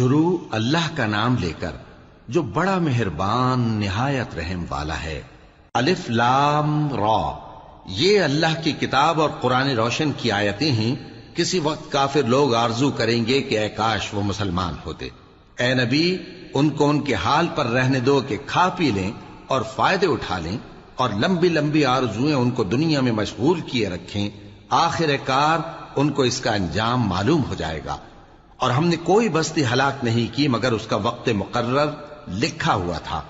شروع اللہ کا نام لے کر جو بڑا مہربان نہایت رحم والا ہے۔ الف لام را، یہ اللہ کی کتاب اور قرآن روشن کی آیتیں ہیں۔ کسی وقت کافر لوگ آرزو کریں گے کہ اے کاش وہ مسلمان ہوتے۔ اے نبی، ان کو ان کے حال پر رہنے دو کہ کھا پی لیں اور فائدے اٹھا لیں، اور لمبی لمبی آرزویں ان کو دنیا میں مشغول کیے رکھیں۔ آخر کار ان کو اس کا انجام معلوم ہو جائے گا۔ اور ہم نے کوئی بستی ہلاک نہیں کی مگر اس کا وقت مقرر لکھا ہوا تھا۔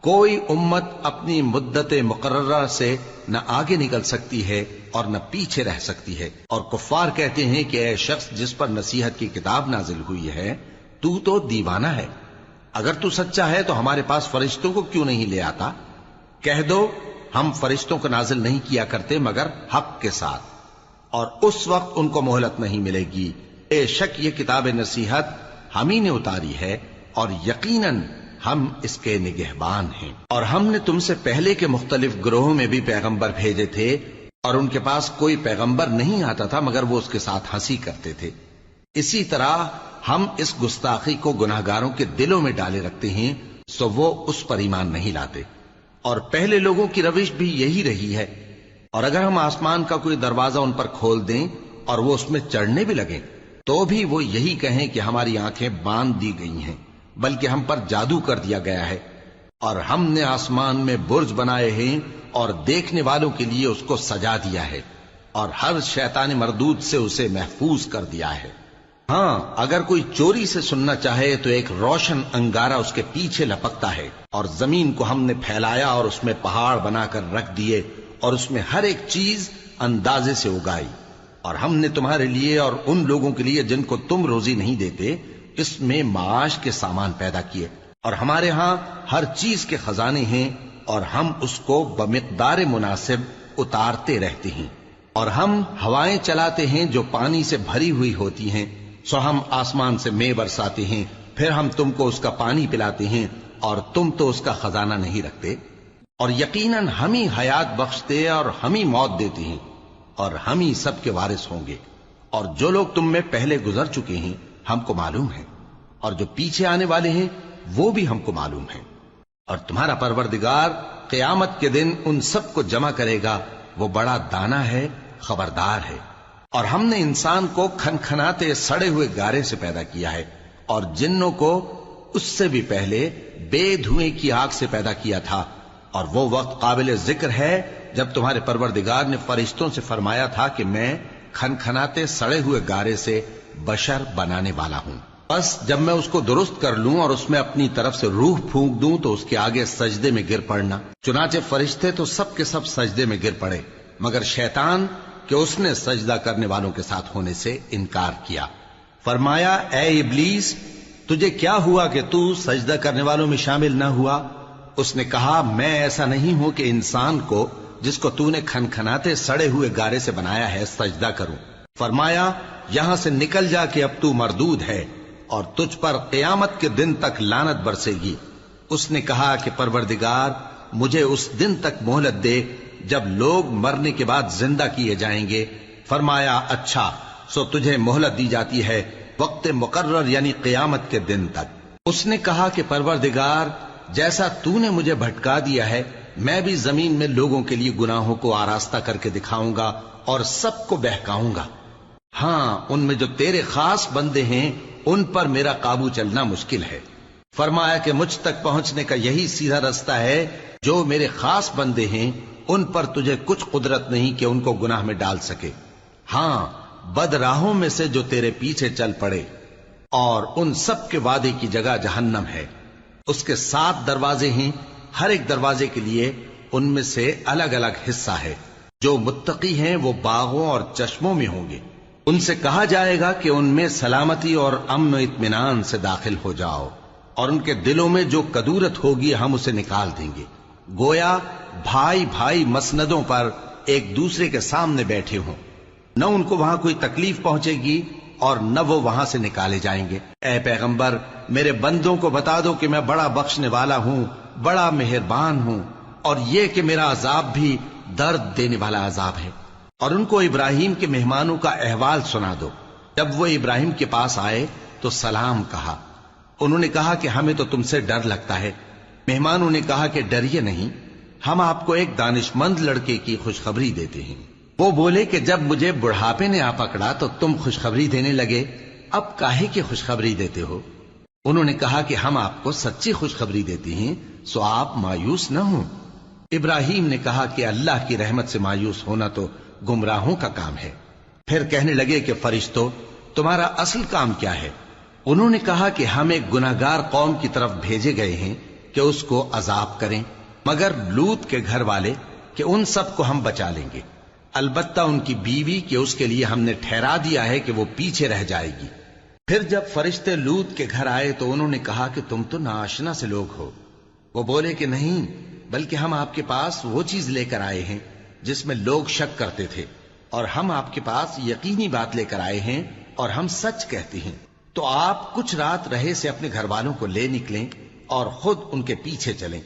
کوئی امت اپنی مدت مقررہ سے نہ آگے نکل سکتی ہے اور نہ پیچھے رہ سکتی ہے۔ اور کفار کہتے ہیں کہ اے شخص جس پر نصیحت کی کتاب نازل ہوئی ہے، تو دیوانہ ہے۔ اگر تو سچا ہے تو ہمارے پاس فرشتوں کو کیوں نہیں لے آتا؟ کہہ دو ہم فرشتوں کو نازل نہیں کیا کرتے مگر حق کے ساتھ، اور اس وقت ان کو مہلت نہیں ملے گی۔ بے شک یہ کتاب نصیحت ہم ہی نے اتاری ہے، اور یقیناً ہم اس کے نگہبان ہیں۔ اور ہم نے تم سے پہلے کے مختلف گروہوں میں بھی پیغمبر بھیجے تھے، اور ان کے پاس کوئی پیغمبر نہیں آتا تھا مگر وہ اس کے ساتھ ہنسی کرتے تھے۔ اسی طرح ہم اس گستاخی کو گناہگاروں کے دلوں میں ڈالے رکھتے ہیں، سو وہ اس پر ایمان نہیں لاتے۔ اور پہلے لوگوں کی روش بھی یہی رہی ہے۔ اور اگر ہم آسمان کا کوئی دروازہ ان پر کھول دیں اور وہ اس میں چڑھنے بھی لگیں تو بھی وہ یہی کہیں کہ ہماری آنکھیں باندھ دی گئی ہیں، بلکہ ہم پر جادو کر دیا گیا ہے۔ اور ہم نے آسمان میں برج بنائے ہیں اور دیکھنے والوں کے لیے اس کو سجا دیا ہے، اور ہر شیطان مردود سے اسے محفوظ کر دیا ہے۔ ہاں، اگر کوئی چوری سے سننا چاہے تو ایک روشن انگارہ اس کے پیچھے لپکتا ہے، اور زمین کو ہم نے پھیلایا اور اس میں پہاڑ بنا کر رکھ دیے، اور اس میں ہر ایک چیز اندازے سے اگائی۔ اور ہم نے تمہارے لیے اور ان لوگوں کے لیے جن کو تم روزی نہیں دیتے اس میں معاش کے سامان پیدا کیے، اور ہمارے ہاں ہر چیز کے خزانے ہیں، اور ہم اس کو بمقدار مناسب اتارتے رہتے ہیں۔ اور ہم ہوائیں چلاتے ہیں جو پانی سے بھری ہوئی ہوتی ہیں، سو ہم آسمان سے مے برساتے ہیں، پھر ہم تم کو اس کا پانی پلاتے ہیں، اور تم تو اس کا خزانہ نہیں رکھتے۔ اور یقیناً ہم ہی حیات بخشتے اور ہم ہی موت دیتے ہیں، اور ہم ہی سب کے وارث ہوں گے۔ اور جو لوگ تم میں پہلے گزر چکے ہیں ہم کو معلوم ہے، اور جو پیچھے آنے والے ہیں وہ بھی ہم کو معلوم ہے۔ اور تمہارا پروردگار قیامت کے دن ان سب کو جمع کرے گا، وہ بڑا دانا ہے، خبردار ہے۔ اور ہم نے انسان کو کھنکھناتے سڑے ہوئے گارے سے پیدا کیا ہے، اور جنوں کو اس سے بھی پہلے بے دھوئیں کی آگ سے پیدا کیا تھا۔ اور وہ وقت قابل ذکر ہے جب تمہارے پروردگار نے فرشتوں سے فرمایا تھا کہ میں کھنکھناتے سڑے ہوئے گارے سے بشر بنانے والا ہوں، بس جب میں اس کو درست کر لوں اور اس میں اپنی طرف سے روح پھونک دوں تو اس کے آگے سجدے میں گر پڑنا۔ چنانچہ فرشتے تو سب کے سب سجدے میں گر پڑے مگر شیطان کہ اس نے سجدہ کرنے والوں کے ساتھ ہونے سے انکار کیا۔ فرمایا اے ابلیس، تجھے کیا ہوا کہ تو سجدہ کرنے والوں میں شامل نہ ہوا؟ اس نے کہا میں ایسا نہیں ہوں کہ انسان کو جس کو تو نے کھنکھناتے سڑے ہوئے گارے سے بنایا ہے سجدہ کروں۔ فرمایا یہاں سے نکل جا کہ اب تو مردود ہے، اور تجھ پر قیامت کے دن تک لعنت برسے گی۔ اس نے کہا کہ پروردگار مجھے اس دن تک مہلت دے جب لوگ مرنے کے بعد زندہ کیے جائیں گے۔ فرمایا اچھا، سو تجھے مہلت دی جاتی ہے وقت مقرر یعنی قیامت کے دن تک۔ اس نے کہا کہ پروردگار جیسا تو نے مجھے بھٹکا دیا ہے میں بھی زمین میں لوگوں کے لیے گناہوں کو آراستہ کر کے دکھاؤں گا اور سب کو بہکاؤں گا۔ ہاں، ان میں جو تیرے خاص بندے ہیں ان پر میرا قابو چلنا مشکل ہے۔ فرمایا کہ مجھ تک پہنچنے کا یہی سیدھا رستہ ہے، جو میرے خاص بندے ہیں ان پر تجھے کچھ قدرت نہیں کہ ان کو گناہ میں ڈال سکے۔ ہاں، بد راہوں میں سے جو تیرے پیچھے چل پڑے، اور ان سب کے وعدے کی جگہ جہنم ہے۔ اس کے 7 دروازے ہیں، ہر ایک دروازے کے لیے ان میں سے الگ الگ حصہ ہے۔ جو متقی ہیں وہ باغوں اور چشموں میں ہوں گے۔ ان سے کہا جائے گا کہ ان میں سلامتی اور امن و اطمینان سے داخل ہو جاؤ، اور ان کے دلوں میں جو کدورت ہوگی ہم اسے نکال دیں گے، گویا بھائی بھائی مسندوں پر ایک دوسرے کے سامنے بیٹھے ہوں۔ نہ ان کو وہاں کوئی تکلیف پہنچے گی اور نہ وہ وہاں سے نکالے جائیں گے۔ اے پیغمبر میرے بندوں کو بتا دو کہ میں بڑا بخشنے والا ہوں، بڑا مہربان ہوں، اور یہ کہ میرا عذاب بھی درد دینے والا عذاب ہے۔ اور ان کو ابراہیم کے مہمانوں کا احوال سنا دو۔ جب وہ ابراہیم کے پاس آئے تو سلام کہا، انہوں نے کہا کہ ہمیں تو تم سے ڈر لگتا ہے۔ مہمانوں نے کہا کہ ڈریے نہیں، ہم آپ کو ایک دانشمند لڑکے کی خوشخبری دیتے ہیں۔ وہ بولے کہ جب مجھے بڑھاپے نے آ پکڑا تو تم خوشخبری دینے لگے، اب کاہے کی خوشخبری دیتے ہو؟ انہوں نے کہا کہ ہم آپ کو سچی خوشخبری دیتے ہیں، سو آپ مایوس نہ ہوں۔ ابراہیم نے کہا کہ اللہ کی رحمت سے مایوس ہونا تو گمراہوں کا کام ہے۔ پھر کہنے لگے کہ فرشتوں، تمہارا اصل کام کیا ہے؟ انہوں نے کہا کہ ہم ایک گناہگار قوم کی طرف بھیجے گئے ہیں کہ اس کو عذاب کریں، مگر لوط کے گھر والے کہ ان سب کو ہم بچا لیں گے، البتہ ان کی بیوی کہ اس کے لیے ہم نے ٹھہرا دیا ہے کہ وہ پیچھے رہ جائے گی۔ پھر جب فرشتے لوط کے گھر آئے تو انہوں نے کہا کہ تم تو ناآشنا سے لوگ ہو۔ وہ بولے کہ نہیں، بلکہ ہم آپ کے پاس وہ چیز لے کر آئے ہیں جس میں لوگ شک کرتے تھے، اور ہم آپ کے پاس یقینی بات لے کر آئے ہیں اور ہم سچ کہتے ہیں۔ تو آپ کچھ رات رہے سے اپنے گھر والوں کو لے نکلیں اور خود ان کے پیچھے چلیں،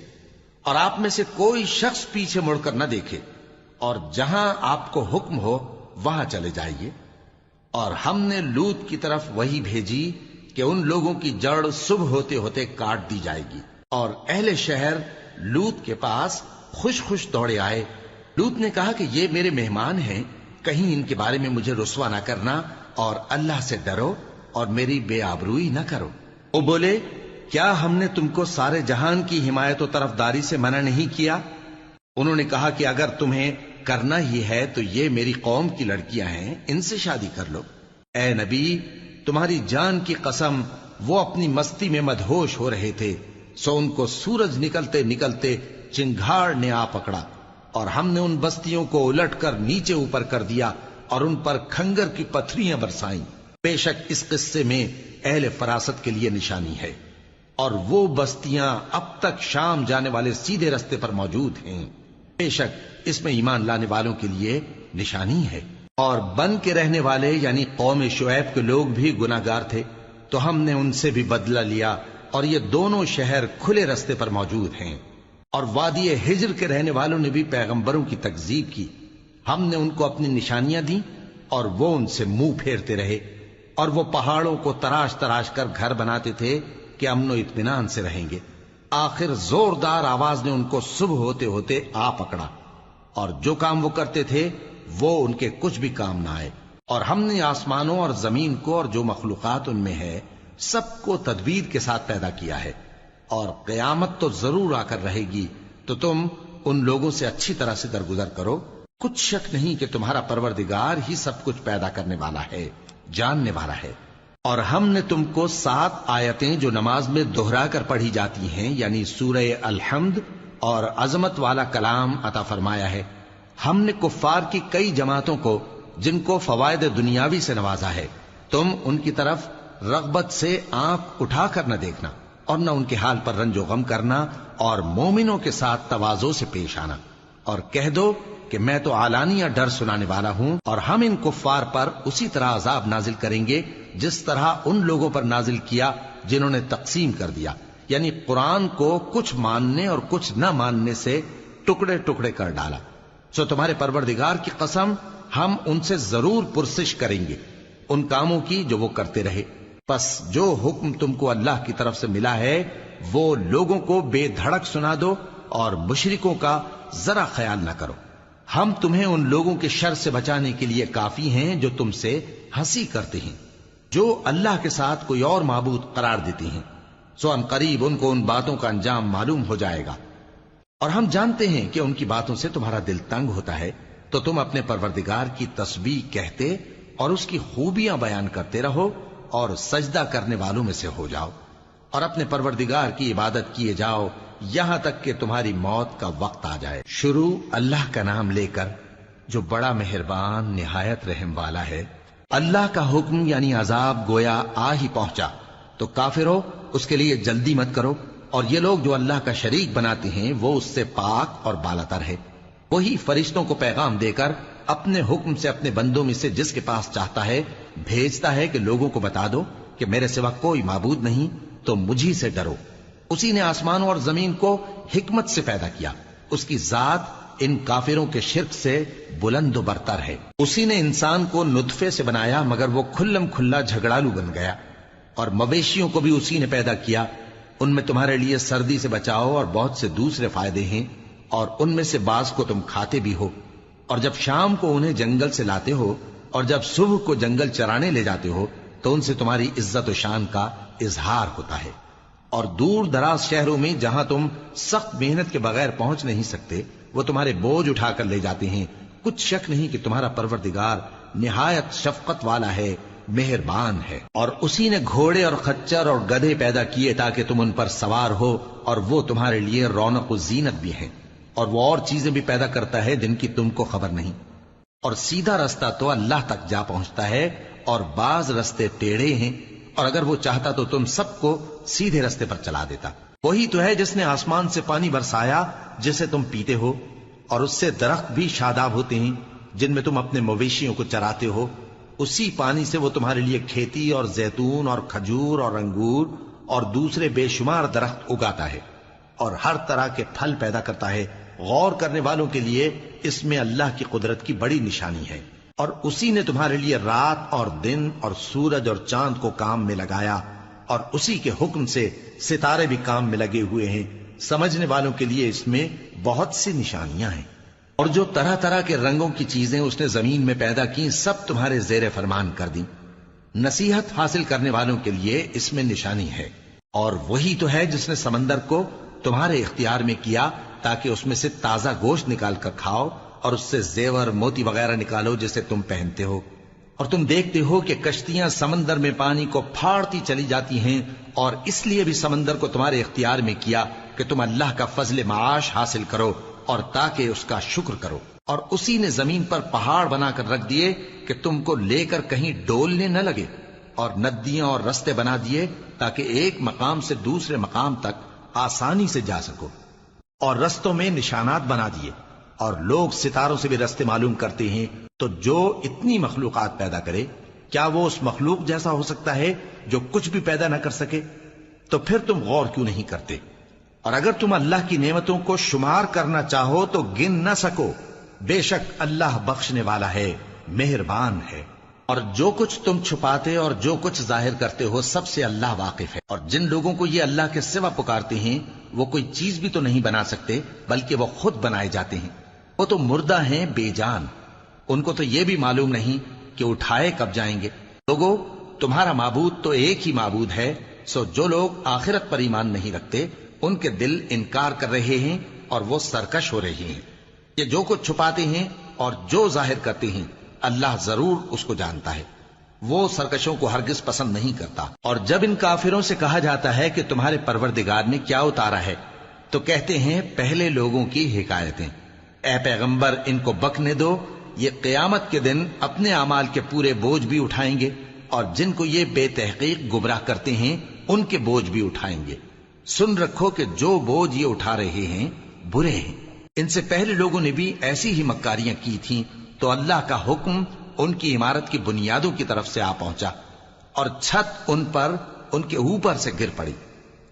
اور آپ میں سے کوئی شخص پیچھے مڑ کر نہ دیکھے، اور جہاں آپ کو حکم ہو وہاں چلے جائیے۔ اور ہم نے لوط کی طرف وہی بھیجی کہ ان لوگوں کی جڑ صبح ہوتے ہوتے کاٹ دی جائے گی۔ اور اہل شہر لوط کے پاس خوش خوش دوڑے آئے۔ لوط نے کہا کہ یہ میرے مہمان ہیں، کہیں ان کے بارے میں مجھے رسوا نہ کرنا، اور اللہ سے ڈرو اور میری بے آبروئی نہ کرو۔ وہ بولے، کیا ہم نے تم کو سارے جہان کی حمایت و طرفداری سے منع نہیں کیا؟ انہوں نے کہا کہ اگر تمہیں کرنا ہی ہے تو یہ میری قوم کی لڑکیاں ہیں، ان سے شادی کر لو۔ اے نبی، تمہاری جان کی قسم، وہ اپنی مستی میں مدہوش ہو رہے تھے، سو ان کو سورج نکلتے نکلتے چنگھاڑ نے آ پکڑا، اور ہم نے ان بستیوں کو الٹ کر نیچے اوپر کر دیا اور ان پر کھنگر کی پتھریاں برسائیں۔ بے شک اس قصے میں اہل فراست کے لیے نشانی ہے، اور وہ بستیاں اب تک شام جانے والے سیدھے رستے پر موجود ہیں۔ بے شک اس میں ایمان لانے والوں کے لیے نشانی ہے۔ اور بن کے رہنے والے یعنی قوم شعیب کے لوگ بھی گناہگار تھے، تو ہم نے ان سے بھی بدلہ لیا، اور یہ دونوں شہر کھلے رستے پر موجود ہیں۔ اور وادی ہجر کے رہنے والوں نے بھی پیغمبروں کی تکذیب کی، ہم نے ان کو اپنی نشانیاں دیں اور وہ ان سے منہ پھیرتے رہے، اور وہ پہاڑوں کو تراش تراش کر گھر بناتے تھے کہ امن و اطمینان سے رہیں گے۔ آخر زوردار آواز نے ان کو صبح ہوتے ہوتے آ پکڑا، اور جو کام وہ کرتے تھے وہ ان کے کچھ بھی کام نہ آئے۔ اور ہم نے آسمانوں اور زمین کو اور جو مخلوقات ان میں ہے سب کو تدبیر کے ساتھ پیدا کیا ہے، اور قیامت تو ضرور آ کر رہے گی، تو تم ان لوگوں سے اچھی طرح سے درگزر کرو۔ کچھ شک نہیں کہ تمہارا پروردگار ہی سب کچھ پیدا کرنے والا ہے، جاننے والا ہے۔ اور ہم نے تم کو 7 آیتیں جو نماز میں دہرا کر پڑھی جاتی ہیں، یعنی سورہ الحمد اور عظمت والا کلام عطا فرمایا ہے۔ ہم نے کفار کی کئی جماعتوں کو جن کو فوائد دنیاوی سے نوازا ہے، تم ان کی طرف رغبت سے آنکھ اٹھا کر نہ دیکھنا، اور نہ ان کے حال پر رنج و غم کرنا، اور مومنوں کے ساتھ تواضع سے پیش آنا، اور کہہ دو کہ میں تو علانیہ ڈر سنانے والا ہوں، اور ہم ان کفار پر اسی طرح عذاب نازل کریں گے جس طرح ان لوگوں پر نازل کیا جنہوں نے تقسیم کر دیا، یعنی قرآن کو کچھ ماننے اور کچھ نہ ماننے سے ٹکڑے ٹکڑے کر ڈالا۔ سو تمہارے پروردگار کی قسم، ہم ان سے ضرور پرسش کریں گے ان کاموں کی جو وہ کرتے رہے۔ پس جو حکم تم کو اللہ کی طرف سے ملا ہے وہ لوگوں کو بے دھڑک سنا دو، اور مشرکوں کا ذرا خیال نہ کرو۔ ہم تمہیں ان لوگوں کے شر سے بچانے کے لیے کافی ہیں جو تم سے ہنسی کرتے ہیں، جو اللہ کے ساتھ کوئی اور معبود قرار دیتے ہیں، سو ان قریب ان کو ان باتوں کا انجام معلوم ہو جائے گا۔ اور ہم جانتے ہیں کہ ان کی باتوں سے تمہارا دل تنگ ہوتا ہے، تو تم اپنے پروردگار کی تسبیح کہتے اور اس کی خوبیاں بیان کرتے رہو، اور سجدہ کرنے والوں میں سے ہو جاؤ، اور اپنے پروردگار کی عبادت کیے جاؤ یہاں تک کہ تمہاری موت کا وقت آ جائے۔ شروع اللہ کا نام لے کر جو بڑا مہربان نہایت رحم والا ہے۔ اللہ کا حکم یعنی عذاب گویا آ ہی پہنچا، تو کافرو اس کے لیے جلدی مت کرو، اور یہ لوگ جو اللہ کا شریک بناتے ہیں وہ اس سے پاک اور بالاتر ہے۔ وہی فرشتوں کو پیغام دے کر اپنے حکم سے اپنے بندوں میں سے جس کے پاس چاہتا ہے بھیجتا ہے کہ لوگوں کو بتا دو کہ میرے سوا کوئی معبود نہیں، تو مجھی سے ڈرو۔ اسی نے آسمانوں اور زمین کو حکمت سے پیدا کیا، اس کی ذات ان کافروں کے شرک سے بلند و برتر ہے۔ اسی نے انسان کو نطفے سے بنایا مگر وہ کھلم کھلا جھگڑالو بن گیا، اور مویشیوں کو بھی اسی نے پیدا کیا، ان میں تمہارے لیے سردی سے بچاؤ اور بہت سے دوسرے فائدے ہیں، اور ان میں سے بعض کو تم کھاتے بھی ہو۔ اور جب شام کو انہیں جنگل سے لاتے ہو اور جب صبح کو جنگل چرانے لے جاتے ہو تو ان سے تمہاری عزت و شان کا اظہار ہوتا ہے۔ اور دور دراز شہروں میں جہاں تم سخت محنت کے بغیر پہنچ نہیں سکتے، وہ تمہارے بوجھ اٹھا کر لے جاتے ہیں۔ کچھ شک نہیں کہ تمہارا پروردگار نہایت شفقت والا ہے، مہربان ہے۔ اور اسی نے گھوڑے اور خچر اور گدھے پیدا کیے تاکہ تم ان پر سوار ہو، اور وہ تمہارے لیے رونق و زینت بھی ہیں۔ اور وہ اور چیزیں بھی پیدا کرتا ہے جن کی تم کو خبر نہیں۔ اور سیدھا رستہ تو اللہ تک جا پہنچتا ہے، اور بعض رستے ٹیڑھے ہیں، اور اگر وہ چاہتا تو تم سب کو سیدھے رستے پر چلا دیتا۔ وہی تو ہے جس نے آسمان سے پانی برسایا جسے تم پیتے ہو، اور اس سے درخت بھی شاداب ہوتے ہیں جن میں تم اپنے مویشیوں کو چراتے ہو۔ اسی پانی سے وہ تمہارے لیے کھیتی اور زیتون اور کھجور اور انگور اور دوسرے بے شمار درخت اگاتا ہے، اور ہر طرح کے پھل پیدا کرتا ہے۔ غور کرنے والوں کے لیے اس میں اللہ کی قدرت کی بڑی نشانی ہے۔ اور اسی نے تمہارے لیے رات اور دن اور سورج اور چاند کو کام میں لگایا، اور اسی کے حکم سے ستارے بھی کام میں لگے ہوئے ہیں۔ سمجھنے والوں کے لیے اس میں بہت سی نشانیاں ہیں۔ اور جو طرح طرح کے رنگوں کی چیزیں اس نے زمین میں پیدا کی، سب تمہارے زیر فرمان کر دیں۔ نصیحت حاصل کرنے والوں کے لیے اس میں نشانی ہے۔ اور وہی تو ہے جس نے سمندر کو تمہارے اختیار میں کیا تاکہ اس میں سے تازہ گوشت نکال کر کھاؤ، اور اس سے زیور موتی وغیرہ نکالو جسے تم پہنتے ہو۔ اور تم دیکھتے ہو کہ کشتیاں سمندر میں پانی کو پھاڑتی چلی جاتی ہیں، اور اس لیے بھی سمندر کو تمہارے اختیار میں کیا کہ تم اللہ کا فضل معاش حاصل کرو اور تاکہ اس کا شکر کرو۔ اور اسی نے زمین پر پہاڑ بنا کر رکھ دیے کہ تم کو لے کر کہیں ڈولنے نہ لگے، اور ندیاں اور رستے بنا دیے تاکہ ایک مقام سے دوسرے مقام تک آسانی سے جا سکو، اور رستوں میں نشانات بنا دیے۔ اور لوگ ستاروں سے بھی رستے معلوم کرتے ہیں۔ تو جو اتنی مخلوقات پیدا کرے، کیا وہ اس مخلوق جیسا ہو سکتا ہے جو کچھ بھی پیدا نہ کر سکے؟ تو پھر تم غور کیوں نہیں کرتے؟ اور اگر تم اللہ کی نعمتوں کو شمار کرنا چاہو تو گن نہ سکو۔ بے شک اللہ بخشنے والا ہے، مہربان ہے۔ اور جو کچھ تم چھپاتے اور جو کچھ ظاہر کرتے ہو سب سے اللہ واقف ہے۔ اور جن لوگوں کو یہ اللہ کے سوا پکارتے ہیں وہ کوئی چیز بھی تو نہیں بنا سکتے بلکہ وہ خود بنائے جاتے ہیں۔ وہ تو مردہ ہیں بے جان، ان کو تو یہ بھی معلوم نہیں کہ اٹھائے کب جائیں گے۔ لوگو، تمہارا معبود تو ایک ہی معبود ہے، سو جو لوگ آخرت پر ایمان نہیں رکھتے ان کے دل انکار کر رہے ہیں اور وہ سرکش ہو رہے ہیں۔ یہ جو کچھ چھپاتے ہیں اور جو ظاہر کرتے ہیں اللہ ضرور اس کو جانتا ہے، وہ سرکشوں کو ہرگز پسند نہیں کرتا۔ اور جب ان کافروں سے کہا جاتا ہے کہ تمہارے پروردگار نے کیا اتارا ہے تو کہتے ہیں پہلے لوگوں کی حکایتیں۔ اے پیغمبر، ان کو بکنے دو، یہ قیامت کے دن اپنے اعمال کے پورے بوجھ بھی اٹھائیں گے، اور جن کو یہ بے تحقیق گمراہ کرتے ہیں ان کے بوجھ بھی اٹھائیں گے۔ سن رکھو کہ جو بوجھ یہ اٹھا رہے ہیں برے ہیں۔ ان سے پہلے لوگوں نے بھی ایسی ہی مکاریاں کی تھیں، تو اللہ کا حکم ان کی عمارت کی بنیادوں کی طرف سے آ پہنچا، اور چھت ان پر ان کے اوپر سے گر پڑی،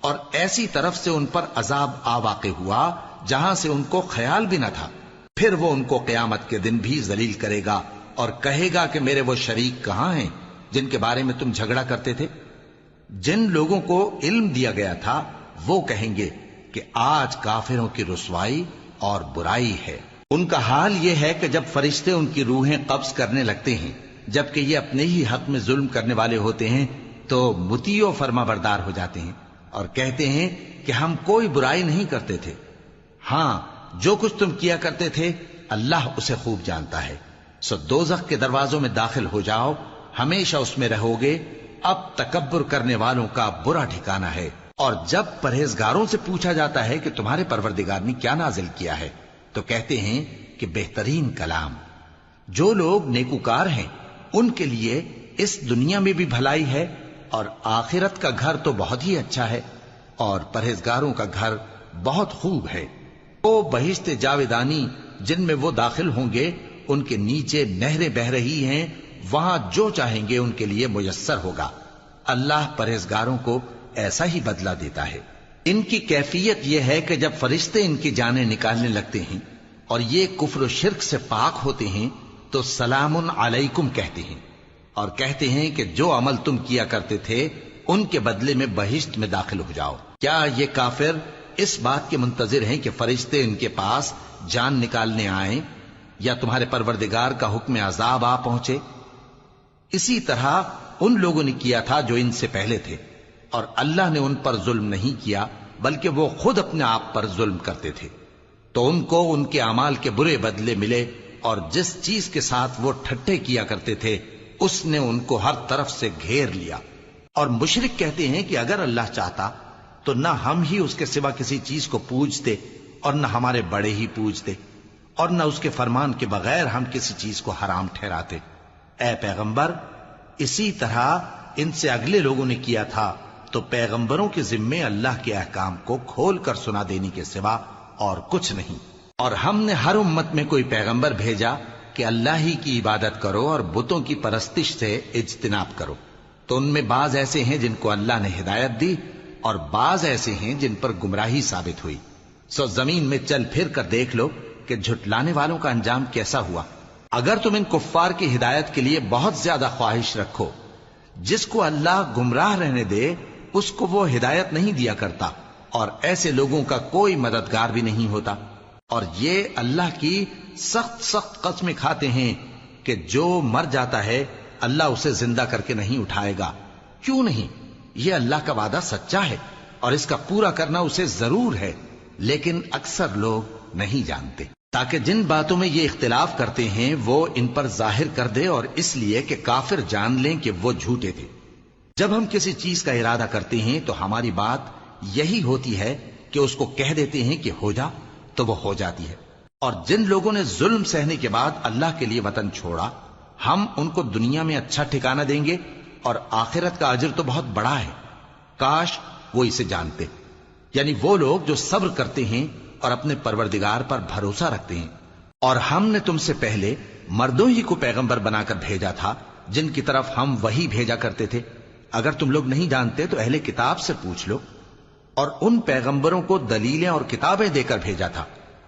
اور ایسی طرف سے ان پر عذاب آ واقع ہوا جہاں سے ان کو خیال بھی نہ تھا۔ پھر وہ ان کو قیامت کے دن بھی ذلیل کرے گا اور کہے گا کہ میرے وہ شریک کہاں ہیں جن کے بارے میں تم جھگڑا کرتے تھے؟ جن لوگوں کو علم دیا گیا تھا وہ کہیں گے کہ آج کافروں کی رسوائی اور برائی ہے۔ ان کا حال یہ ہے کہ جب فرشتے ان کی روحیں قبض کرنے لگتے ہیں جبکہ یہ اپنے ہی حق میں ظلم کرنے والے ہوتے ہیں تو مطیع و فرما بردار ہو جاتے ہیں اور کہتے ہیں کہ ہم کوئی برائی نہیں کرتے تھے۔ ہاں، جو کچھ تم کیا کرتے تھے اللہ اسے خوب جانتا ہے۔ سو دوزخ کے دروازوں میں داخل ہو جاؤ، ہمیشہ اس میں رہو گے۔ اب تکبر کرنے والوں کا برا ٹھکانہ ہے۔ اور جب پرہیزگاروں سے پوچھا جاتا ہے کہ تمہارے پروردگار نے کیا نازل کیا ہے تو کہتے ہیں کہ بہترین کلام۔ جو لوگ نیکوکار ہیں ان کے لیے اس دنیا میں بھی بھلائی ہے اور آخرت کا گھر تو بہت ہی اچھا ہے، اور پرہیزگاروں کا گھر بہت خوب ہے۔ وہ بہشت جاویدانی جن میں وہ داخل ہوں گے، ان کے نیچے نہریں بہہ رہی ہیں، وہاں جو چاہیں گے ان کے لیے میسر ہوگا۔ اللہ پرہیزگاروں کو ایسا ہی بدلہ دیتا ہے۔ ان کی کیفیت یہ ہے کہ جب فرشتے ان کی جانیں نکالنے لگتے ہیں اور یہ کفر و شرک سے پاک ہوتے ہیں تو سلام علیکم کہتے ہیں، اور کہتے ہیں کہ جو عمل تم کیا کرتے تھے ان کے بدلے میں بہشت میں داخل ہو جاؤ۔ کیا یہ کافر اس بات کے منتظر ہیں کہ فرشتے ان کے پاس جان نکالنے آئیں یا تمہارے پروردگار کا حکم عذاب آ پہنچے؟ اسی طرح ان لوگوں نے کیا تھا جو ان سے پہلے تھے، اور اللہ نے ان پر ظلم نہیں کیا بلکہ وہ خود اپنے آپ پر ظلم کرتے تھے۔ تو ان کو ان کے اعمال کے برے بدلے ملے، اور جس چیز کے ساتھ وہ ٹھٹھے کیا کرتے تھے اس نے ان کو ہر طرف سے گھیر لیا۔ اور مشرک کہتے ہیں کہ اگر اللہ چاہتا تو نہ ہم ہی اس کے سوا کسی چیز کو پوجتے اور نہ ہمارے بڑے ہی پوجتے، اور نہ اس کے فرمان کے بغیر ہم کسی چیز کو حرام ٹھہراتے۔ اے پیغمبر، اسی طرح ان سے اگلے لوگوں نے کیا تھا، تو پیغمبروں کے ذمے اللہ کے احکام کو کھول کر سنا دینے کے سوا اور کچھ نہیں۔ اور ہم نے ہر امت میں کوئی پیغمبر بھیجا کہ اللہ ہی کی عبادت کرو اور بتوں کی پرستش سے اجتناب کرو، تو ان میں بعض ایسے ہیں جن کو اللہ نے ہدایت دی اور بعض ایسے ہیں جن پر گمراہی ثابت ہوئی۔ سو زمین میں چل پھر کر دیکھ لو کہ جھٹلانے والوں کا انجام کیسا ہوا۔ اگر تم ان کفار کی ہدایت کے لیے بہت زیادہ خواہش رکھو، جس کو اللہ گمراہ رہنے دے اس کو وہ ہدایت نہیں دیا کرتا، اور ایسے لوگوں کا کوئی مددگار بھی نہیں ہوتا۔ اور یہ اللہ کی سخت سخت قسمیں کھاتے ہیں کہ جو مر جاتا ہے اللہ اسے زندہ کر کے نہیں اٹھائے گا۔ کیوں نہیں؟ یہ اللہ کا وعدہ سچا ہے اور اس کا پورا کرنا اسے ضرور ہے، لیکن اکثر لوگ نہیں جانتے۔ تاکہ جن باتوں میں یہ اختلاف کرتے ہیں وہ ان پر ظاہر کر دے، اور اس لیے کہ کافر جان لیں کہ وہ جھوٹے تھے۔ جب ہم کسی چیز کا ارادہ کرتے ہیں تو ہماری بات یہی ہوتی ہے کہ اس کو کہہ دیتے ہیں کہ ہو جا، تو وہ ہو جاتی ہے۔ اور جن لوگوں نے ظلم سہنے کے بعد اللہ کے لیے وطن چھوڑا، ہم ان کو دنیا میں اچھا ٹھکانہ دیں گے، اور آخرت کا اجر تو بہت بڑا ہے۔ کاش وہ اسے جانتے، یعنی وہ لوگ جو صبر کرتے ہیں اور اپنے پروردگار پر بھروسہ رکھتے ہیں۔ اور ہم نے تم سے پہلے مردوں ہی کو پیغمبر بنا کر بھیجا تھا جن کی طرف ہم وحی بھیجا کرتے تھے۔ اگر تم لوگ نہیں جانتے تو اہل کتاب سے پوچھ لو۔ اور ان پیغمبروں کو دلیلیں اور کتابیں دے کر بھیجا تھا،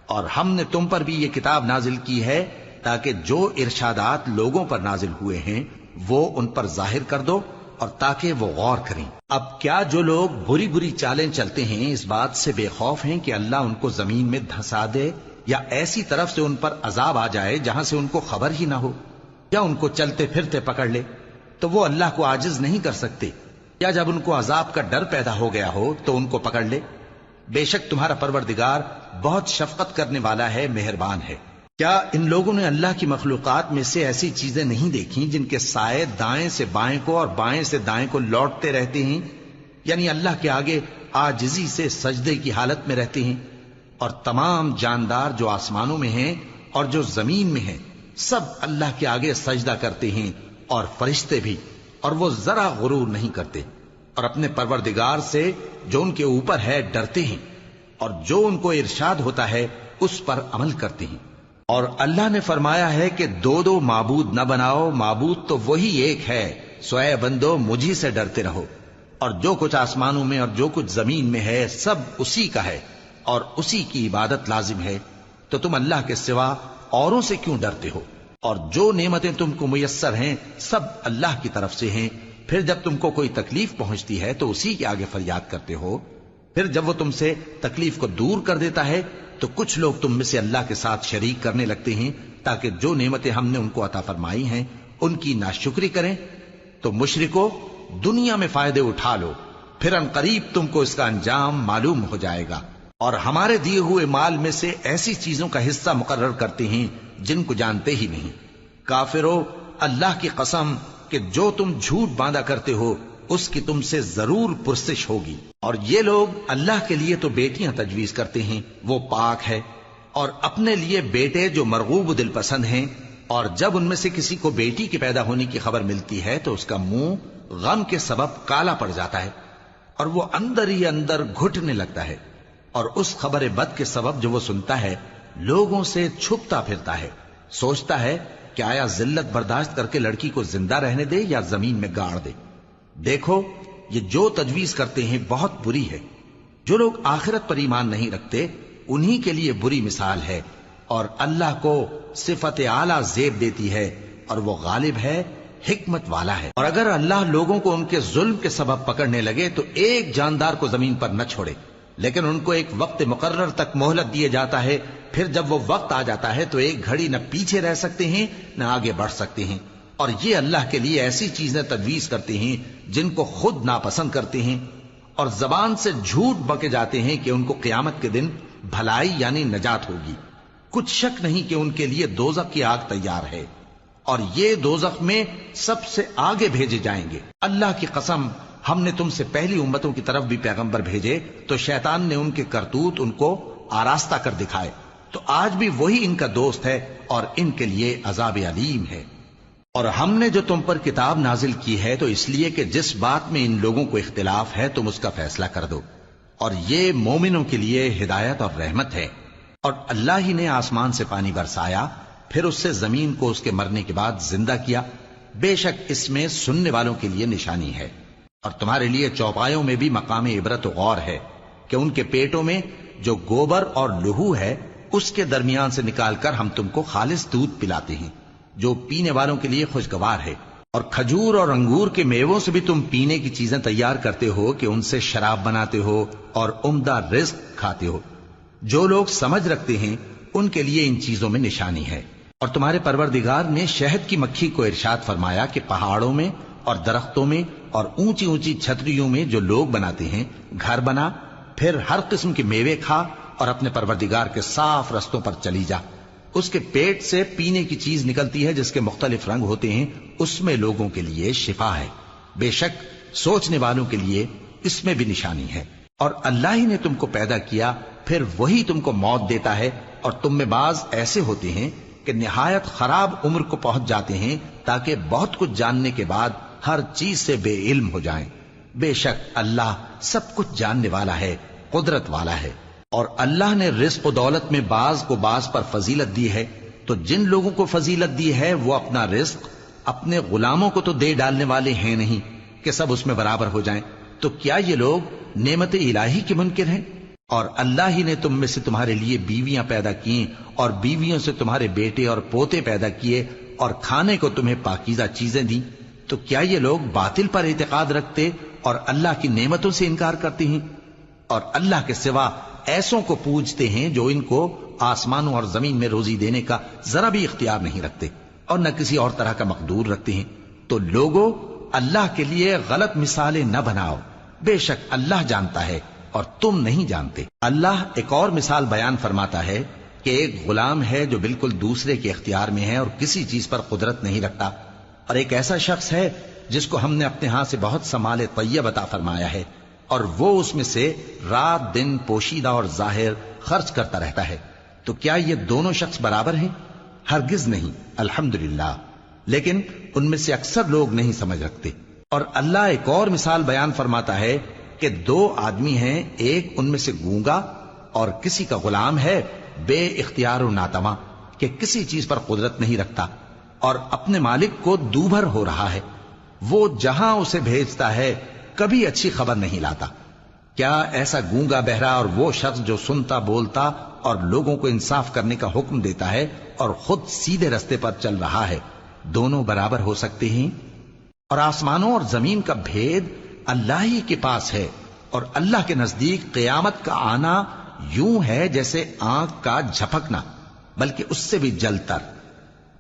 اور ہم نے تم پر بھی یہ کتاب نازل کی ہے تاکہ جو ارشادات لوگوں پر نازل ہوئے ہیں وہ ان پر ظاہر کر دو، اور تاکہ وہ غور کریں۔ اب کیا جو لوگ بری بری چالیں چلتے ہیں اس بات سے بے خوف ہیں کہ اللہ ان کو زمین میں دھسا دے، یا ایسی طرف سے ان پر عذاب آ جائے جہاں سے ان کو خبر ہی نہ ہو، یا ان کو چلتے پھرتے پکڑ لے؟ تو وہ اللہ کو عاجز نہیں کر سکتے، یا جب ان کو عذاب کا ڈر پیدا ہو گیا ہو تو ان کو پکڑ لے؟ بے شک تمہارا پروردگار بہت شفقت کرنے والا ہے، مہربان ہے۔ کیا ان لوگوں نے اللہ کی مخلوقات میں سے ایسی چیزیں نہیں دیکھی جن کے سائے دائیں سے بائیں کو اور بائیں سے دائیں کو لوٹتے رہتے ہیں، یعنی اللہ کے آگے عاجزی سے سجدے کی حالت میں رہتے ہیں؟ اور تمام جاندار جو آسمانوں میں ہیں اور جو زمین میں ہیں سب اللہ کے آگے سجدہ کرتے ہیں، اور فرشتے بھی، اور وہ ذرا غرور نہیں کرتے، اور اپنے پروردگار سے جو ان کے اوپر ہے ڈرتے ہیں، اور جو ان کو ارشاد ہوتا ہے اس پر عمل کرتے ہیں۔ اور اللہ نے فرمایا ہے کہ دو دو معبود نہ بناؤ، معبود تو وہی ایک ہے، سو اے بندو مجھی سے ڈرتے رہو۔ اور جو کچھ آسمانوں میں اور جو کچھ زمین میں ہے سب اسی کا ہے، اور اسی کی عبادت لازم ہے، تو تم اللہ کے سوا اوروں سے کیوں ڈرتے ہو؟ اور جو نعمتیں تم کو میسر ہیں سب اللہ کی طرف سے ہیں۔ پھر جب تم کو کوئی تکلیف پہنچتی ہے تو اسی کے آگے فریاد کرتے ہو، پھر جب وہ تم سے تکلیف کو دور کر دیتا ہے تو کچھ لوگ تم میں سے اللہ کے ساتھ شریک کرنے لگتے ہیں تاکہ جو نعمتیں ہم نے ان کو عطا فرمائی ہیں ان کی ناشکری کریں۔ تو مشرکو، دنیا میں فائدے اٹھا لو، پھر ان قریب تم کو اس کا انجام معلوم ہو جائے گا۔ اور ہمارے دیے ہوئے مال میں سے ایسی چیزوں کا حصہ مقرر کرتے ہیں جن کو جانتے ہی نہیں۔ کافرو، اللہ کی قسم کہ جو تم جھوٹ باندھا کرتے ہو اس کی تم سے ضرور پرسش ہوگی۔ اور یہ لوگ اللہ کے لیے تو بیٹیاں تجویز کرتے ہیں، وہ پاک ہے، اور اپنے لیے بیٹے جو مرغوب دل پسند ہیں، اور جب ان میں سے کسی کو بیٹی کے پیدا ہونے کی خبر ملتی ہے تو اس کا منہ غم کے سبب کالا پڑ جاتا ہے، اور وہ اندر ہی اندر گھٹنے لگتا ہے، اور اس خبر بد کے سبب جو وہ سنتا ہے لوگوں سے چھپتا پھرتا ہے، سوچتا ہے کہ آیا ذلت برداشت کر کے لڑکی کو زندہ رہنے دے یا زمین میں گاڑ دے۔ دیکھو، یہ جو تجویز کرتے ہیں بہت بری ہے۔ جو لوگ آخرت پر ایمان نہیں رکھتے انہی کے لیے بری مثال ہے، اور اللہ کو صفت اعلیٰ زیب دیتی ہے، اور وہ غالب ہے حکمت والا ہے۔ اور اگر اللہ لوگوں کو ان کے ظلم کے سبب پکڑنے لگے تو ایک جاندار کو زمین پر نہ چھوڑے، لیکن ان کو ایک وقت مقرر تک مہلت دیے جاتا ہے، پھر جب وہ وقت آ جاتا ہے تو ایک گھڑی نہ پیچھے رہ سکتے ہیں نہ آگے بڑھ سکتے ہیں۔ اور یہ اللہ کے لیے ایسی چیزیں تجویز کرتے ہیں جن کو خود ناپسند کرتے ہیں، اور زبان سے جھوٹ بکے جاتے ہیں کہ ان کو قیامت کے دن بھلائی یعنی نجات ہوگی۔ کچھ شک نہیں کہ ان کے لیے دوزخ کی آگ تیار ہے، اور یہ دوزخ میں سب سے آگے بھیجے جائیں گے۔ اللہ کی قسم، ہم نے تم سے پہلی امتوں کی طرف بھی پیغمبر بھیجے تو شیطان نے ان کے کرتوت ان کو آراستہ کر دکھائے، تو آج بھی وہی ان کا دوست ہے اور ان کے لیے عذاب علیم ہے۔ اور ہم نے جو تم پر کتاب نازل کی ہے تو اس لیے کہ جس بات میں ان لوگوں کو اختلاف ہے تم اس کا فیصلہ کر دو، اور یہ مومنوں کے لیے ہدایت اور رحمت ہے۔ اور اللہ ہی نے آسمان سے پانی برسایا، پھر اس سے زمین کو اس کے مرنے کے بعد زندہ کیا، بے شک اس میں سننے والوں کے لیے نشانی ہے۔ اور تمہارے لیے چوپایوں میں بھی مقام عبرت و غور ہے کہ ان کے پیٹوں میں جو گوبر اور لہو ہے اس کے درمیان سے نکال کر ہم تم کو خالص دودھ پلاتے ہیں جو پینے والوں کے لیے خوشگوار ہے، اور کھجور اور انگور کے میووں سے بھی تم پینے کی چیزیں تیار کرتے ہو کہ ان سے شراب بناتے ہو اور عمدہ رزق کھاتے ہو۔ جو لوگ سمجھ رکھتے ہیں ان کے لیے ان چیزوں میں نشانی ہے۔ اور تمہارے پروردگار نے شہد کی مکھی کو ارشاد فرمایا کہ پہاڑوں میں اور درختوں میں اور اونچی اونچی چھتریوں میں جو لوگ بناتے ہیں گھر بنا، پھر ہر قسم کے میوے کھا اور اپنے پروردگار کے صاف رستوں پر چلی جا۔ اس کے پیٹ سے پینے کی چیز نکلتی ہے جس کے مختلف رنگ ہوتے ہیں، اس میں لوگوں کے لیے شفا ہے، بے شک سوچنے والوں کے لیے اس میں بھی نشانی ہے۔ اور اللہ ہی نے تم کو پیدا کیا، پھر وہی تم کو موت دیتا ہے، اور تم میں بعض ایسے ہوتے ہیں کہ نہایت خراب عمر کو پہنچ جاتے ہیں تاکہ بہت کچھ جاننے کے بعد ہر چیز سے بے علم ہو جائیں۔ بے شک اللہ سب کچھ جاننے والا ہے، قدرت والا ہے۔ اور اللہ نے رزق و دولت میں بعض کو بعض پر فضیلت دی ہے، تو جن لوگوں کو فضیلت دی ہے وہ اپنا رزق اپنے غلاموں کو تو دے ڈالنے والے ہیں نہیں کہ سب اس میں برابر ہو جائیں، تو کیا یہ لوگ نعمت الہی کے منکر ہیں؟ اور اللہ ہی نے تم میں سے تمہارے لیے بیویاں پیدا کی اور بیویوں سے تمہارے بیٹے اور پوتے پیدا کیے اور کھانے کو تمہیں پاکیزہ چیزیں دیں، تو کیا یہ لوگ باطل پر اعتقاد رکھتے اور اللہ کی نعمتوں سے انکار کرتے ہیں؟ اور اللہ کے سوا ایسوں کو پوجتے ہیں جو ان کو آسمانوں اور زمین میں روزی دینے کا ذرا بھی اختیار نہیں رکھتے اور نہ کسی اور طرح کا مقدور رکھتے ہیں۔ تو لوگوں، اللہ کے لیے غلط مثالیں نہ بناؤ، بے شک اللہ جانتا ہے اور تم نہیں جانتے۔ اللہ ایک اور مثال بیان فرماتا ہے کہ ایک غلام ہے جو بالکل دوسرے کے اختیار میں ہے اور کسی چیز پر قدرت نہیں رکھتا، اور ایک ایسا شخص ہے جس کو ہم نے اپنے ہاں سے بہت سا مال طیب عطا فرمایا ہے اور وہ اس میں سے رات دن پوشیدہ اور ظاہر خرچ کرتا رہتا ہے، تو کیا یہ دونوں شخص برابر ہیں؟ ہرگز نہیں، الحمدللہ، لیکن ان میں سے اکثر لوگ نہیں سمجھ رکھتے۔ اور اللہ ایک اور مثال بیان فرماتا ہے کہ دو آدمی ہیں، ایک ان میں سے گونگا اور کسی کا غلام ہے بے اختیار و ناتواں کہ کسی چیز پر قدرت نہیں رکھتا اور اپنے مالک کو دوبھر ہو رہا ہے، وہ جہاں اسے بھیجتا ہے کبھی اچھی خبر نہیں لاتا۔ کیا ایسا گونگا بہرا اور وہ شخص جو سنتا بولتا اور لوگوں کو انصاف کرنے کا حکم دیتا ہے اور خود سیدھے رستے پر چل رہا ہے، دونوں برابر ہو سکتے ہیں؟ اور آسمانوں اور زمین کا بھید اللہ ہی کے پاس ہے، اور اللہ کے نزدیک قیامت کا آنا یوں ہے جیسے آنکھ کا جھپکنا، بلکہ اس سے بھی جل تر۔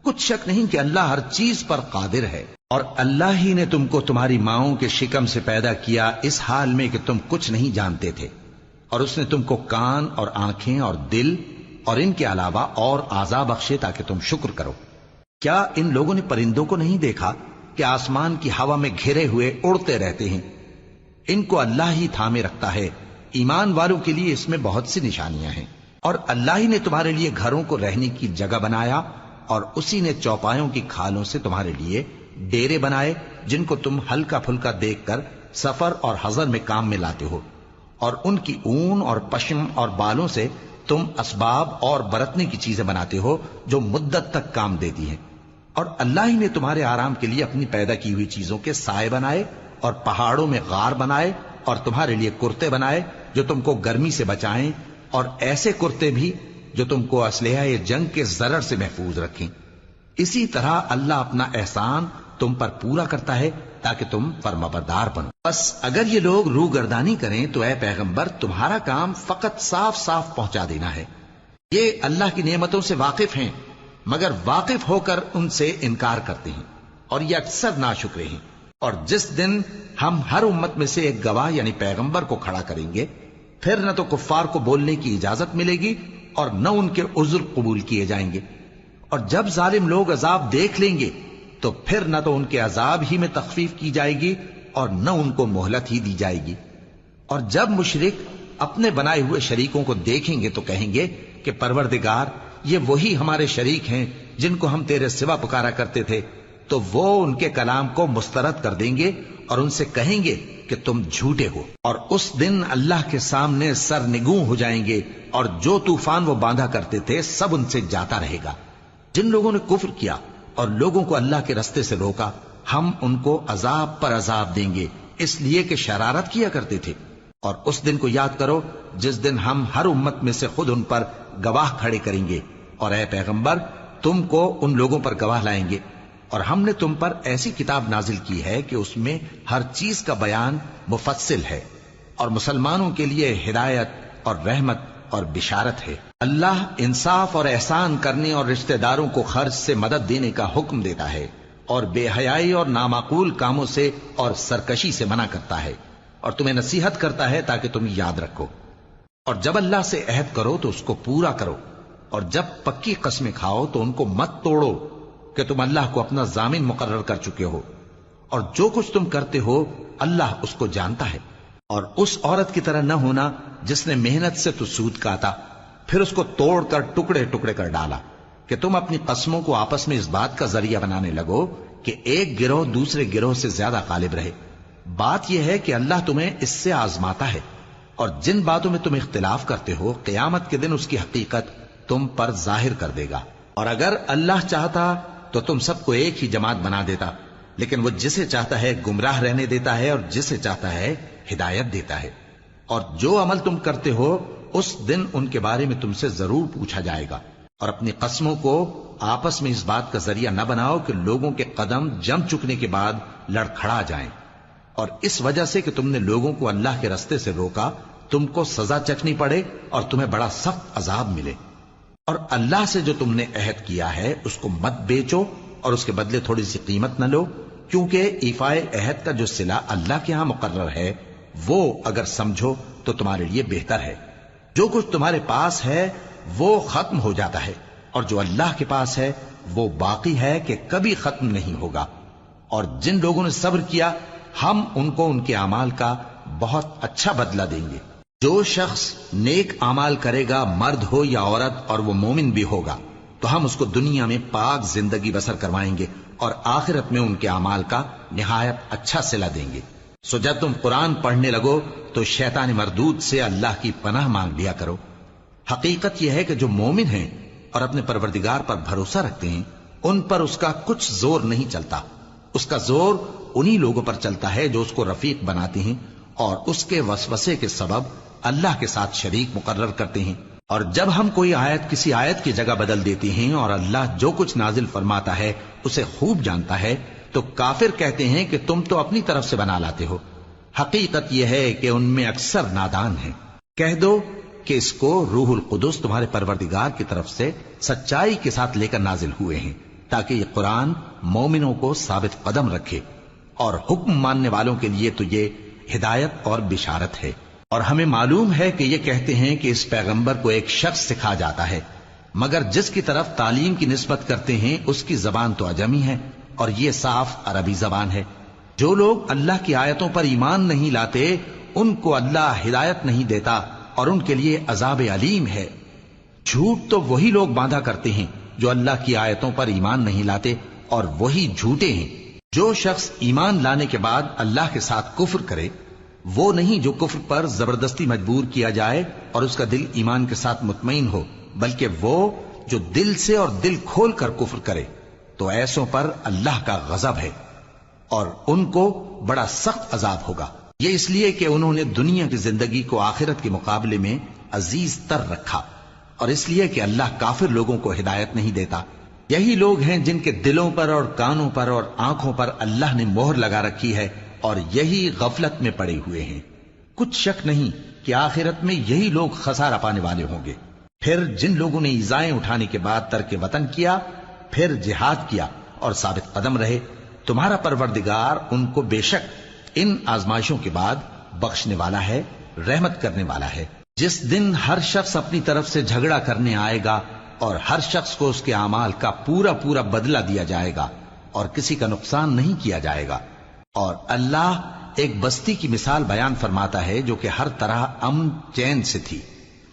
کچھ شک نہیں کہ اللہ ہر چیز پر قادر ہے۔ اور اللہ ہی نے تم کو تمہاری ماؤں کے شکم سے پیدا کیا اس حال میں کہ تم کچھ نہیں جانتے تھے، اور اس نے تم کو کان اور آنکھیں اور دل اور ان کے علاوہ اور اعضاء بخشے تاکہ تم شکر کرو۔ کیا ان لوگوں نے پرندوں کو نہیں دیکھا کہ آسمان کی ہوا میں گھرے ہوئے اڑتے رہتے ہیں؟ ان کو اللہ ہی تھامے رکھتا ہے۔ ایمان والوں کے لیے اس میں بہت سی نشانیاں ہیں۔ اور اللہ ہی نے تمہارے لیے گھروں کو رہنے کی جگہ بنایا، اور اسی نے چوپایوں کی کھالوں سے تمہارے لیے ڈیرے بنائے جن کو تم ہلکا پھلکا دیکھ کر سفر اور حضر میں کام میں لاتے ہو، اور ان کی اون اور پشم اور بالوں سے تم اسباب اور برتنے کی چیزیں بناتے ہو جو مدت تک کام دیتی ہیں۔ اور اللہ ہی نے تمہارے آرام کے لیے اپنی پیدا کی ہوئی چیزوں کے سائے بنائے اور پہاڑوں میں غار بنائے اور تمہارے لیے کرتے بنائے جو تم کو گرمی سے بچائیں، اور ایسے کرتے بھی جو تم کو اسلحہ جنگ کے ضرر سے محفوظ رکھیں۔ اسی طرح اللہ اپنا احسان تم پر پورا کرتا ہے تاکہ تم فرمانبردار بنو۔ بس اگر یہ لوگ روگردانی کریں تو اے پیغمبر تمہارا کام فقط صاف صاف پہنچا دینا ہے۔ یہ اللہ کی نعمتوں سے واقف ہیں مگر واقف ہو کر ان سے انکار کرتے ہیں اور یہ اکثر ناشکرے ہیں۔ اور جس دن ہم ہر امت میں سے ایک گواہ یعنی پیغمبر کو کھڑا کریں گے، پھر نہ تو کفار کو بولنے کی اجازت ملے گی اور نہ ان کے عذر قبول کیے جائیں گے۔ اور جب ظالم لوگ عذاب دیکھ لیں گے تو پھر نہ تو ان کے عذاب ہی میں تخفیف کی جائے گی اور نہ ان کو مہلت ہی دی جائے گی۔ اور جب مشرک اپنے بنائے ہوئے شریکوں کو دیکھیں گے تو کہیں گے کہ پروردگار یہ وہی ہمارے شریک ہیں جن کو ہم تیرے سوا پکارا کرتے تھے، تو وہ ان کے کلام کو مسترد کر دیں گے اور ان سے کہیں گے کہ تم جھوٹے ہو۔ اور اس دن اللہ کے سامنے سرنگوں ہو جائیں گے اور جو طوفان وہ باندھا کرتے تھے سب ان سے جاتا رہے گا۔ جن لوگوں نے کفر کیا اور لوگوں کو اللہ کے رستے سے روکا، ہم ان کو عذاب پر عذاب دیں گے اس لیے کہ شرارت کیا کرتے تھے۔ اور اس دن کو یاد کرو جس دن ہم ہر امت میں سے خود ان پر گواہ کھڑے کریں گے، اور اے پیغمبر تم کو ان لوگوں پر گواہ لائیں گے۔ اور ہم نے تم پر ایسی کتاب نازل کی ہے کہ اس میں ہر چیز کا بیان مفصل ہے اور مسلمانوں کے لیے ہدایت اور رحمت اور بشارت ہے۔ اللہ انصاف اور احسان کرنے اور رشتہ داروں کو خرچ سے مدد دینے کا حکم دیتا ہے اور بے حیائی اور نامعقول کاموں سے اور سرکشی سے منع کرتا ہے، اور تمہیں نصیحت کرتا ہے تاکہ تم یاد رکھو۔ اور جب اللہ سے عہد کرو تو اس کو پورا کرو، اور جب پکی قسمیں کھاؤ تو ان کو مت توڑو کہ تم اللہ کو اپنا ضامن مقرر کر چکے ہو، اور جو کچھ تم کرتے ہو اللہ اس کو جانتا ہے۔ اور اس عورت کی طرح نہ ہونا جس نے محنت سے تو سود کاتا پھر اس کو توڑ کر ٹکڑے ٹکڑے کر ڈالا، کہ تم اپنی قسموں کو آپس میں اس بات کا ذریعہ بنانے لگو کہ ایک گروہ دوسرے گروہ سے زیادہ غالب رہے۔ بات یہ ہے کہ اللہ تمہیں اس سے آزماتا ہے، اور جن باتوں میں تم اختلاف کرتے ہو قیامت کے دن اس کی حقیقت تم پر ظاہر کر دے گا۔ اور اگر اللہ چاہتا تو تم سب کو ایک ہی جماعت بنا دیتا، لیکن وہ جسے چاہتا ہے گمراہ رہنے دیتا ہے اور جسے چاہتا ہے ہدایت دیتا ہے۔ اور جو عمل تم کرتے ہو اس دن ان کے بارے میں تم سے ضرور پوچھا جائے گا۔ اور اپنی قسموں کو آپس میں اس بات کا ذریعہ نہ بناؤ کہ لوگوں کے قدم جم چکنے کے بعد لڑکھڑا جائیں، اور اس وجہ سے کہ تم نے لوگوں کو اللہ کے رستے سے روکا تم کو سزا چکھنی پڑے اور تمہیں بڑا سخت عذاب ملے۔ اور اللہ سے جو تم نے عہد کیا ہے اس کو مت بیچو اور اس کے بدلے تھوڑی سی قیمت نہ لو، کیونکہ ایفائے عہد کا جو صلہ اللہ کے ہاں مقرر ہے وہ اگر سمجھو تو تمہارے لیے بہتر ہے۔ جو کچھ تمہارے پاس ہے وہ ختم ہو جاتا ہے، اور جو اللہ کے پاس ہے وہ باقی ہے کہ کبھی ختم نہیں ہوگا۔ اور جن لوگوں نے صبر کیا ہم ان کو ان کے اعمال کا بہت اچھا بدلہ دیں گے۔ جو شخص نیک اعمال کرے گا مرد ہو یا عورت اور وہ مومن بھی ہوگا تو ہم اس کو دنیا میں پاک زندگی بسر کروائیں گے اور آخرت میں ان کے اعمال کا نہایت اچھا صلہ دیں گے۔ سو جب تم قرآن پڑھنے لگو تو شیطان مردود سے اللہ کی پناہ مانگ لیا کرو۔ حقیقت یہ ہے کہ جو مومن ہیں اور اپنے پروردگار پر بھروسہ رکھتے ہیں ان پر اس کا کچھ زور نہیں چلتا۔ اس کا زور انہی لوگوں پر چلتا ہے جو اس کو رفیق بناتے ہیں اور اس کے وسوسے کے سبب اللہ کے ساتھ شریک مقرر کرتے ہیں۔ اور جب ہم کوئی آیت کسی آیت کی جگہ بدل دیتے ہیں اور اللہ جو کچھ نازل فرماتا ہے اسے خوب جانتا ہے تو کافر کہتے ہیں کہ تم تو اپنی طرف سے بنا لاتے ہو۔ حقیقت یہ ہے کہ ان میں اکثر نادان ہیں۔ کہہ دو کہ اس کو روح القدس تمہارے پروردگار کی طرف سے سچائی کے ساتھ لے کر نازل ہوئے ہیں تاکہ یہ قرآن مومنوں کو ثابت قدم رکھے، اور حکم ماننے والوں کے لیے تو یہ ہدایت اور بشارت ہے۔ اور ہمیں معلوم ہے کہ یہ کہتے ہیں کہ اس پیغمبر کو ایک شخص سکھا جاتا ہے، مگر جس کی طرف تعلیم کی نسبت کرتے ہیں اس کی زبان تو عجمی ہے اور یہ صاف عربی زبان ہے۔ جو لوگ اللہ کی آیتوں پر ایمان نہیں لاتے ان کو اللہ ہدایت نہیں دیتا اور ان کے لیے عذاب علیم ہے۔ جھوٹ تو وہی لوگ باندھا کرتے ہیں جو اللہ کی آیتوں پر ایمان نہیں لاتے، اور وہی جھوٹے ہیں۔ جو شخص ایمان لانے کے بعد اللہ کے ساتھ کفر کرے وہ نہیں جو کفر پر زبردستی مجبور کیا جائے اور اس کا دل ایمان کے ساتھ مطمئن ہو، بلکہ وہ جو دل سے اور دل کھول کر کفر کرے، تو ایسوں پر اللہ کا غضب ہے اور ان کو بڑا سخت عذاب ہوگا۔ یہ اس لیے کہ انہوں نے دنیا کی زندگی کو آخرت کے مقابلے میں عزیز تر رکھا، اور اس لیے کہ اللہ کافر لوگوں کو ہدایت نہیں دیتا۔ یہی لوگ ہیں جن کے دلوں پر اور کانوں پر اور آنکھوں پر اللہ نے مہر لگا رکھی ہے اور یہی غفلت میں پڑے ہوئے ہیں۔ کچھ شک نہیں کہ آخرت میں یہی لوگ خسارہ پانے والے ہوں گے۔ پھر جن لوگوں نے ایذائیں اٹھانے کے بعد ترک وطن کیا، پھر جہاد کیا اور ثابت قدم رہے، تمہارا پروردگار ان کو بے شک ان آزمائشوں کے بعد بخشنے والا ہے، رحمت کرنے والا ہے۔ جس دن ہر شخص اپنی طرف سے جھگڑا کرنے آئے گا اور ہر شخص کو اس کے اعمال کا پورا پورا بدلہ دیا جائے گا اور کسی کا نقصان نہیں کیا جائے گا۔ اور اللہ ایک بستی کی مثال بیان فرماتا ہے جو کہ ہر طرح امن چین سے تھی،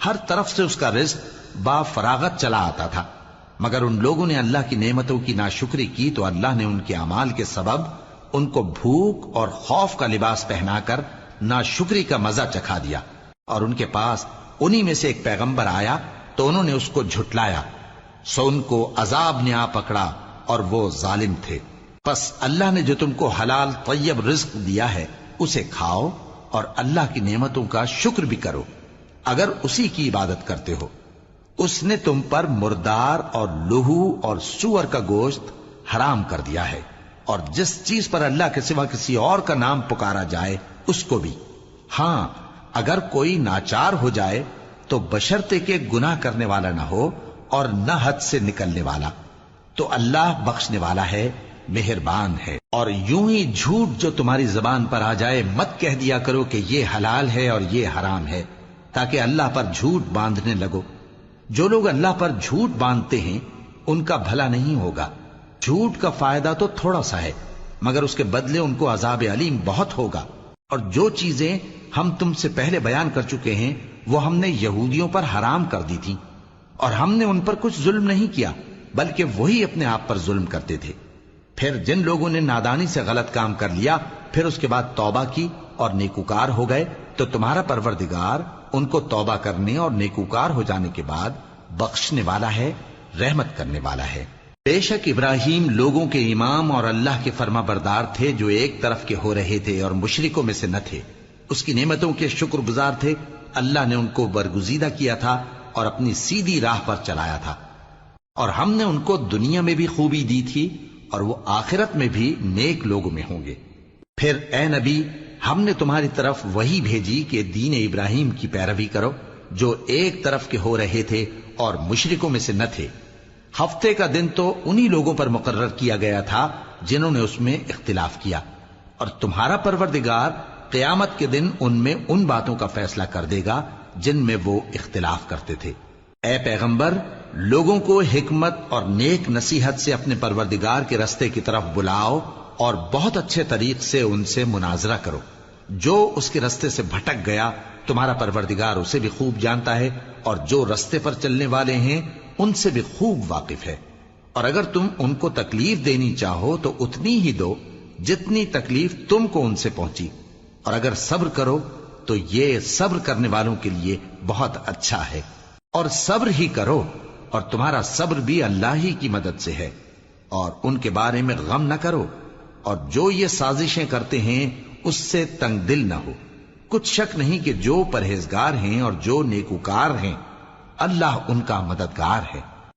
ہر طرف سے اس کا رزق با فراغت چلا آتا تھا، مگر ان لوگوں نے اللہ کی نعمتوں کی ناشکری کی تو اللہ نے ان کے اعمال کے سبب ان کو بھوک اور خوف کا لباس پہنا کر ناشکری کا مزہ چکھا دیا۔ اور ان کے پاس انہی میں سے ایک پیغمبر آیا تو انہوں نے اس کو جھٹلایا، سو ان کو عذاب نے آ پکڑا اور وہ ظالم تھے۔ پس اللہ نے جو تم کو حلال طیب رزق دیا ہے اسے کھاؤ اور اللہ کی نعمتوں کا شکر بھی کرو اگر اسی کی عبادت کرتے ہو۔ اس نے تم پر مردار اور لہو اور سور کا گوشت حرام کر دیا ہے، اور جس چیز پر اللہ کے سوا کسی اور کا نام پکارا جائے اس کو بھی۔ ہاں اگر کوئی ناچار ہو جائے تو بشرطے کہ گناہ کرنے والا نہ ہو اور نہ حد سے نکلنے والا، تو اللہ بخشنے والا ہے، مہربان ہے۔ اور یوں ہی جھوٹ جو تمہاری زبان پر آ جائے مت کہہ دیا کرو کہ یہ حلال ہے اور یہ حرام ہے، تاکہ اللہ پر جھوٹ باندھنے لگو۔ جو لوگ اللہ پر جھوٹ باندھتے ہیں ان کا بھلا نہیں ہوگا۔ جھوٹ کا فائدہ تو تھوڑا سا ہے، مگر اس کے بدلے ان کو عذاب علیم بہت ہوگا۔ اور جو چیزیں ہم تم سے پہلے بیان کر چکے ہیں وہ ہم نے یہودیوں پر حرام کر دی تھیں، اور ہم نے ان پر کچھ ظلم نہیں کیا بلکہ وہی اپنے آپ پر ظلم کرتے تھے۔ پھر جن لوگوں نے نادانی سے غلط کام کر لیا پھر اس کے بعد توبہ کی اور نیکوکار ہو گئے تو تمہارا پروردگار ان کو توبہ کرنے اور نیکوکار ہو جانے کے بعد بخشنے والا ہے، رحمت کرنے والا ہے۔ بے شک ابراہیم لوگوں کے امام اور اللہ کے فرما بردار تھے جو ایک طرف کے ہو رہے تھے اور مشرکوں میں سے نہ تھے، اس کی نعمتوں کے شکر گزار تھے۔ اللہ نے ان کو برگزیدہ کیا تھا اور اپنی سیدھی راہ پر چلایا تھا، اور ہم نے ان کو دنیا میں بھی خوبی دی تھی اور وہ آخرت میں بھی نیک لوگوں میں ہوں گے۔ پھر اے نبی ہم نے تمہاری طرف وہی بھیجی کہ دین ابراہیم کی پیروی کرو جو ایک طرف کے ہو رہے تھے اور مشرکوں میں سے نہ تھے۔ ہفتے کا دن تو انہی لوگوں پر مقرر کیا گیا تھا جنہوں نے اس میں اختلاف کیا، اور تمہارا پروردگار قیامت کے دن ان میں ان باتوں کا فیصلہ کر دے گا جن میں وہ اختلاف کرتے تھے۔ اے پیغمبر لوگوں کو حکمت اور نیک نصیحت سے اپنے پروردگار کے رستے کی طرف بلاؤ اور بہت اچھے طریق سے ان سے مناظرہ کرو۔ جو اس کے رستے سے بھٹک گیا تمہارا پروردگار اسے بھی خوب جانتا ہے، اور جو رستے پر چلنے والے ہیں ان سے بھی خوب واقف ہے۔ اور اگر تم ان کو تکلیف دینی چاہو تو اتنی ہی دو جتنی تکلیف تم کو ان سے پہنچی، اور اگر صبر کرو تو یہ صبر کرنے والوں کے لیے بہت اچھا ہے۔ اور صبر ہی کرو، اور تمہارا صبر بھی اللہ ہی کی مدد سے ہے، اور ان کے بارے میں غم نہ کرو، اور جو یہ سازشیں کرتے ہیں اس سے تنگ دل نہ ہو۔ کچھ شک نہیں کہ جو پرہیزگار ہیں اور جو نیکوکار ہیں اللہ ان کا مددگار ہے۔